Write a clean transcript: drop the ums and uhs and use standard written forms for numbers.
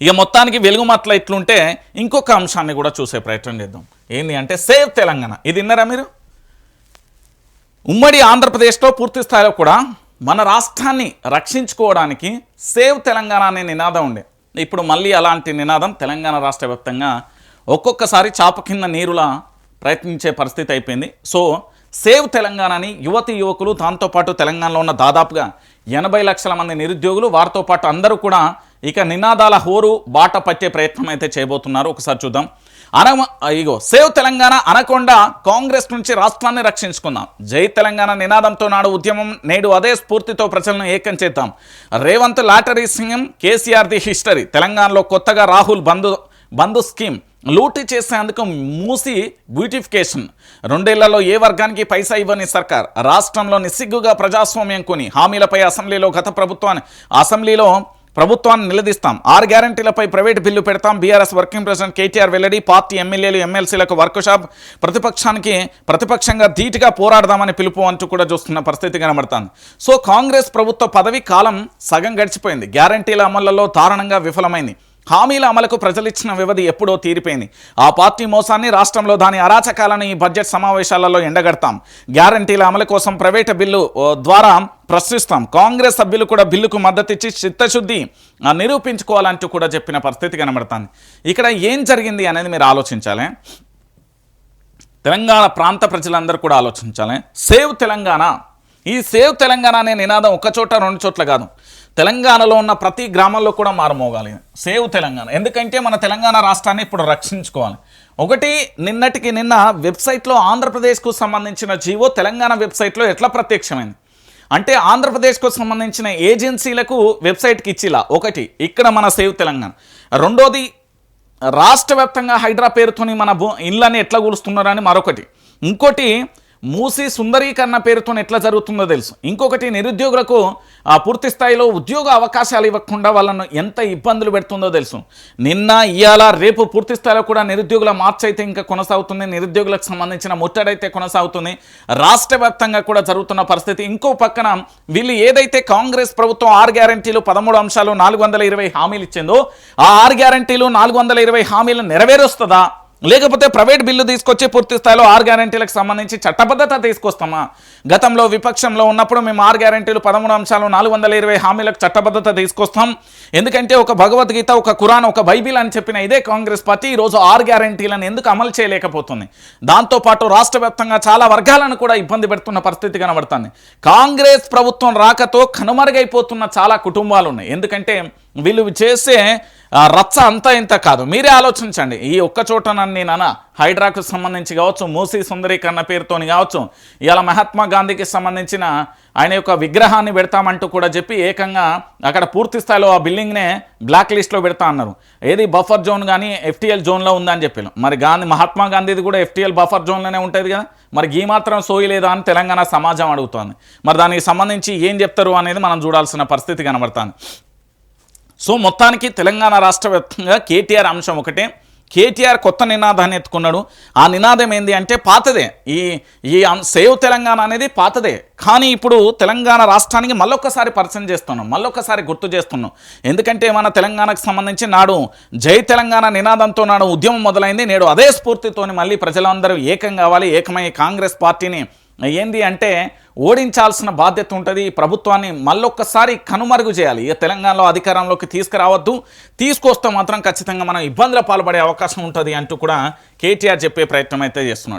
ఇక మొత్తానికి వెలుగుమట్ల ఇట్లుంటే ఇంకొక అంశాన్ని కూడా చూసే ప్రయత్నం చేద్దాం. ఏంది అంటే సేవ్ తెలంగాణ. ఇది విన్నారా మీరు? ఉమ్మడి ఆంధ్రప్రదేశ్లో పూర్తి స్థాయిలో కూడా మన రాష్ట్రాన్ని రక్షించుకోవడానికి సేవ్ తెలంగాణ అనే నినాదం ఉండే. ఇప్పుడు మళ్ళీ అలాంటి నినాదం తెలంగాణ రాష్ట్ర వ్యాప్తంగా ఒక్కొక్కసారి చాప కింద నీరులా ప్రయత్నించే పరిస్థితి అయిపోయింది. సో సేవ్ తెలంగాణని యువతి యువకులు, దాంతోపాటు తెలంగాణలో ఉన్న దాదాపుగా 80 లక్షల మంది నిరుద్యోగులు, వారితో పాటు అందరూ కూడా ఇక నినాదాల హోరు బాట పట్టే ప్రయత్నం అయితే చేయబోతున్నారు. ఒకసారి చూద్దాం. ఇగో సేవ్ తెలంగాణ అనకుండా కాంగ్రెస్ నుంచి రాష్ట్రాన్ని రక్షించుకుందాం. జై తెలంగాణ నినాదంతో నాడు ఉద్యమం, నేడు అదే స్ఫూర్తితో ప్రజలను ఏకం చేద్దాం. రేవంత్ లాటరీ సింగం, కేసీఆర్ ది హిస్టరీ. తెలంగాణలో కొత్తగా రాహుల్ బంధు స్కీమ్ లూటీ చేసేందుకు మూసి బ్యూటిఫికేషన్. 2 ఏళ్లలో ఏ వర్గానికి పైసా ఇవ్వని సర్కార్. రాష్ట్రంలో నిస్సిగ్గుగా ప్రజాస్వామ్యం కొని హామీలపై అసెంబ్లీలో ప్రభుత్వాన్ని నిలదీస్తాం. 6 గ్యారంటీలపై ప్రైవేట్ బిల్లు పెడతాం. బీఆర్ఎస్ వర్కింగ్ ప్రెసిడెంట్ కేటీఆర్ వెల్లడి. పార్టీ ఎమ్మెల్యేలు ఎమ్మెల్సీలకు వర్క్షాప్. ప్రతిపక్షంగా ధీటుగా పోరాడదామని పిలుపు అంటూ కూడా చూస్తున్న పరిస్థితి కనబడుతుంది. సో కాంగ్రెస్ ప్రభుత్వ పదవి కాలం సగం గడిచిపోయింది. గ్యారంటీల అమలులో దారుణంగా విఫలమైంది. హామీల అమలుకు ప్రజలిచ్చిన వ్యవధి ఎప్పుడో తీరిపోయింది. ఆ పార్టీ మోసాన్ని, రాష్ట్రంలో దాని అరాచకాలను ఈ బడ్జెట్ సమావేశాలలో ఎండగడతాం. గ్యారంటీల అమలు కోసం ప్రైవేటు బిల్లు ద్వారా ప్రశ్నిస్తాం. కాంగ్రెస్ సభ్యులు కూడా బిల్లుకు మద్దతిచ్చి చిత్తశుద్ధి నిరూపించుకోవాలంటూ కూడా చెప్పిన పరిస్థితి కనబడుతుంది. ఇక్కడ ఏం జరిగింది అనేది మీరు ఆలోచించాలి. తెలంగాణ ప్రాంత ప్రజలందరూ కూడా ఆలోచించాలి. సేవ్ తెలంగాణ, ఈ సేవ్ తెలంగాణ అనే నినాదం ఒక చోట 2 చోట్ల కాదు, తెలంగాణలో ఉన్న ప్రతి గ్రామంలో కూడా మారుమోగాలి సేవ్ తెలంగాణ. ఎందుకంటే మన తెలంగాణ రాష్ట్రాన్ని ఇప్పుడు రక్షించుకోవాలి. ఒకటి, నిన్న వెబ్సైట్లో ఆంధ్రప్రదేశ్కు సంబంధించిన జీవో తెలంగాణ వెబ్సైట్లో ఎట్లా ప్రత్యక్షమైంది అంటే ఆంధ్రప్రదేశ్కు సంబంధించిన ఏజెన్సీలకు వెబ్సైట్కి ఇచ్చిలా. ఒకటి, ఇక్కడ మన సేవ్ తెలంగాణ. రెండోది, రాష్ట్ర వ్యాప్తంగా హైడ్రా పేరుతోని మన ఇళ్ళని ఎట్లా కూలుస్తున్నారని మరొకటి. ఇంకోటి, మూసి సుందరీకరణ పేరుతో ఎట్లా జరుగుతుందో తెలుసు. ఇంకొకటి, నిరుద్యోగులకు పూర్తి స్థాయిలో ఉద్యోగ అవకాశాలు ఇవ్వకుండా వాళ్ళను ఎంత ఇబ్బందులు పెడుతుందో తెలుసు. నిన్న, ఇవాళ, రేపు పూర్తి స్థాయిలో కూడా నిరుద్యోగుల మార్చ్ అయితే ఇంకా కొనసాగుతుంది. నిరుద్యోగులకు సంబంధించిన ముట్టడైతే కొనసాగుతుంది. రాష్ట్ర వ్యాప్తంగా కూడా జరుగుతున్న పరిస్థితి. ఇంకో పక్కన వీళ్ళు ఏదైతే కాంగ్రెస్ ప్రభుత్వం 6 గ్యారంటీలు 13 అంశాలు 420 హామీలు ఇచ్చిందో, ఆ 6 గ్యారంటీలు 420 హామీలు నెరవేరుస్తుందా, లేకపోతే ప్రైవేట్ బిల్లు తీసుకొచ్చి పూర్తి స్థాయిలో 6 గ్యారంటీలకు సంబంధించి చట్టబద్ధత తీసుకొస్తామా? గతంలో విపక్షంలో ఉన్నప్పుడు మేము 6 గ్యారంటీలు 13 అంశాలు 420 హామీలకు చట్టబద్ధత తీసుకొస్తాం. ఎందుకంటే ఒక భగవద్గీత, ఒక ఖురాన్, ఒక బైబిల్ అని చెప్పిన ఇదే కాంగ్రెస్ పార్టీ ఈరోజు 6 గ్యారంటీలను ఎందుకు అమలు చేయలేకపోతుంది? దాంతోపాటు రాష్ట్ర వ్యాప్తంగా చాలా వర్గాలను కూడా ఇబ్బంది పెడుతున్న పరిస్థితి కనబడుతుంది. కాంగ్రెస్ ప్రభుత్వం రాకతో కనుమరుగైపోతున్న చాలా కుటుంబాలు ఉన్నాయి. ఎందుకంటే వీళ్ళు చేసే రచ్చ అంతా ఇంత కాదు. మీరే ఆలోచించండి. ఈ ఒక్క చోటనన్నీ హైడ్రాకు సంబంధించి కావచ్చు, మూసీ సుందరీకరణ పేరుతోని కావచ్చు, ఇలా మహాత్మా గాంధీకి సంబంధించిన ఆయన యొక్క విగ్రహాన్ని పెడతామంటూ కూడా చెప్పి ఏకంగా అక్కడ పూర్తి స్థాయిలో ఆ బిల్డింగ్నే బ్లాక్ లిస్ట్లో పెడతా అన్నారు. ఏది బఫర్ జోన్ కానీ ఎఫ్టీఎల్ జోన్లో ఉందని చెప్పాను. మరి మహాత్మా గాంధీది కూడా ఎఫ్టీఎల్ బఫర్ జోన్లోనే ఉంటుంది కదా. మరి ఈ మాత్రం సోయి లేదా అని తెలంగాణ సమాజం అడుగుతోంది. మరి దానికి సంబంధించి ఏం చెప్తారు అనేది మనం చూడాల్సిన పరిస్థితి కనబడుతుంది. సో మొత్తానికి తెలంగాణ రాష్ట్ర వ్యాప్తంగా కేటీఆర్ అంశం ఒకటే. కేటీఆర్ కొత్త నినాదాన్ని ఎత్తుకున్నాడు. ఆ నినాదం ఏంది అంటే పాతదే. ఈ సేవ్ తెలంగాణ అనేది పాతదే, కానీ ఇప్పుడు తెలంగాణ రాష్ట్రానికి మళ్ళొక్కసారి పరిచయం చేస్తున్నాం, మళ్ళొక్కసారి గుర్తు చేస్తున్నాం. ఎందుకంటే మన తెలంగాణకు సంబంధించి నాడు జై తెలంగాణ నినాదంతో నాడు ఉద్యమం మొదలైంది. నేడు అదే స్ఫూర్తితోని మళ్ళీ ప్రజలందరూ ఏకం కావాలి. ఏకమై కాంగ్రెస్ పార్టీని ఏంది అంటే ఓడించాల్సిన బాధ్యత ఉంటుంది. ఈ ప్రభుత్వాన్ని మళ్ళొక్కసారి కనుమరుగు చేయాలి. ఇక తెలంగాణలో అధికారంలోకి తీసుకురావద్దు, తీసుకొస్తే మాత్రం ఖచ్చితంగా మనం ఇబ్బందుల పాల్పడే అవకాశం ఉంటుంది అంటూ కూడా కేటీఆర్ చెప్పే ప్రయత్నం అయితే చేస్తున్నాడు.